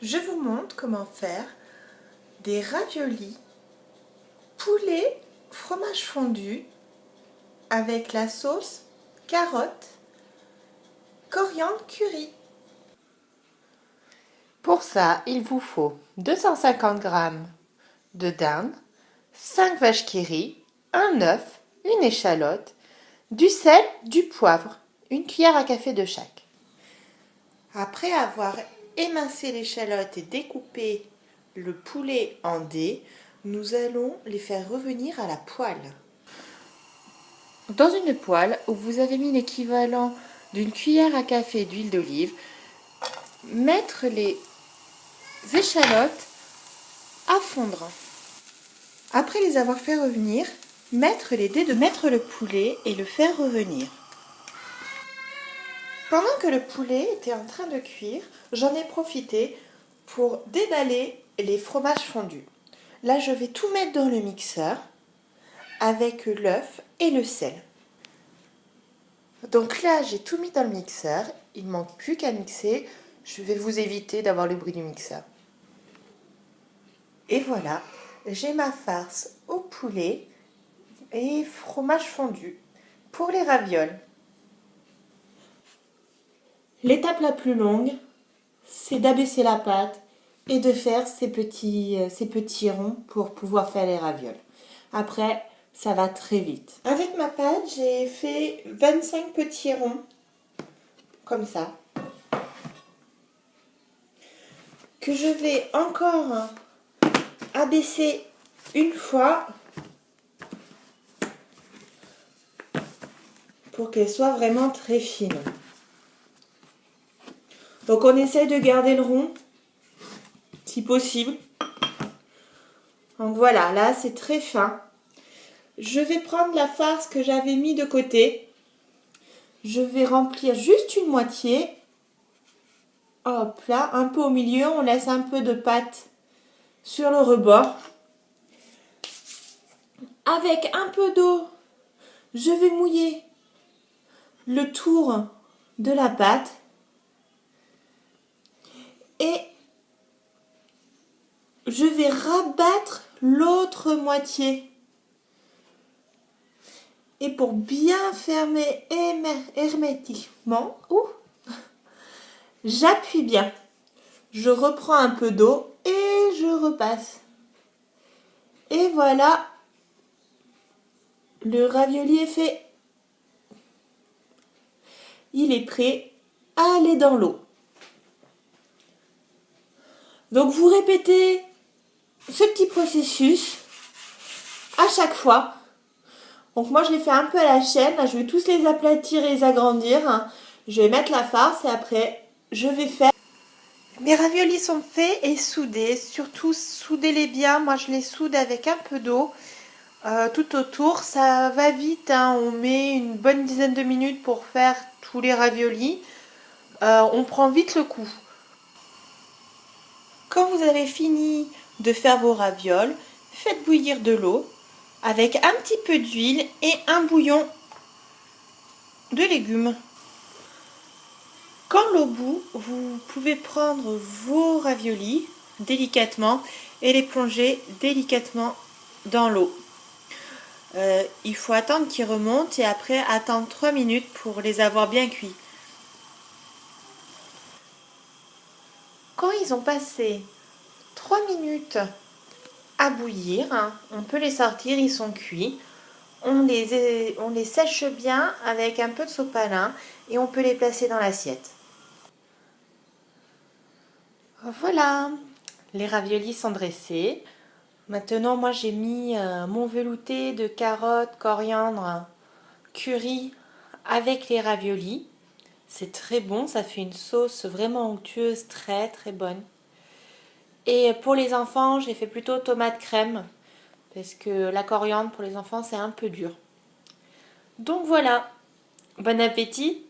Je vous montre comment faire des raviolis poulet fromage fondu avec la sauce carotte coriandre curry. Pour ça, il vous faut 250 g de dinde, 5 vaches qui rient, un œuf, une échalote, du sel, du poivre, une cuillère à café de chaque. Après avoir émincé l'échalote et découpé le poulet en dés, nous allons les faire revenir à la poêle. Dans une poêle où vous avez mis l'équivalent d'une cuillère à café d'huile d'olive, mettre les échalotes à fondre. Après les avoir fait revenir, mettre les dés de mettre le poulet et le faire revenir. Pendant que le poulet était en train de cuire, j'en ai profité pour déballer les fromages fondus. Là, je vais tout mettre dans le mixeur avec l'œuf et le sel. Donc là, j'ai tout mis dans le mixeur. Il ne manque plus qu'à mixer. Je vais vous éviter d'avoir le bruit du mixeur. Et voilà, j'ai ma farce au poulet et fromage fondu pour les ravioles. L'étape la plus longue, c'est d'abaisser la pâte et de faire ces petits ronds pour pouvoir faire les ravioles. Après, ça va très vite. Avec ma pâte, j'ai fait 25 petits ronds, comme ça, que je vais encore abaisser une fois pour qu'elle soit vraiment très fine. Donc on essaie de garder le rond, si possible. Donc voilà, là c'est très fin. Je vais prendre la farce que j'avais mis de côté. Je vais remplir juste une moitié. Hop là, un peu au milieu, on laisse un peu de pâte sur le rebord. Avec un peu d'eau, je vais mouiller le tour de la pâte. Et je vais rabattre l'autre moitié. Et pour bien fermer hermétiquement, j'appuie bien. Je reprends un peu d'eau et je repasse. Et voilà, le ravioli est fait. Il est prêt à aller dans l'eau. Donc vous répétez ce petit processus à chaque fois. Donc moi je les fais un peu à la chaîne. Là, je vais tous les aplatir et les agrandir. Je vais mettre la farce et après je vais faire. Mes raviolis sont faits et soudés. Surtout soudez-les bien. Moi je les soude avec un peu d'eau tout autour. Ça va vite. On met une bonne dizaine de minutes pour faire tous les raviolis. On prend vite le coup. Quand vous avez fini de faire vos ravioles, faites bouillir de l'eau avec un petit peu d'huile et un bouillon de légumes. Quand l'eau bout, vous pouvez prendre vos raviolis délicatement et les plonger délicatement dans l'eau. Il faut attendre qu'ils remontent et après attendre 3 minutes pour les avoir bien cuits. Quand ils ont passé 3 minutes à bouillir, on peut les sortir, ils sont cuits. On les sèche bien avec un peu de sopalin et on peut les placer dans l'assiette. Voilà, les raviolis sont dressés. Maintenant, moi j'ai mis mon velouté de carottes, coriandre, curry avec les raviolis. C'est très bon, ça fait une sauce vraiment onctueuse, très très bonne. Et pour les enfants, j'ai fait plutôt tomate crème parce que la coriandre pour les enfants c'est un peu dur. Donc voilà, bon appétit!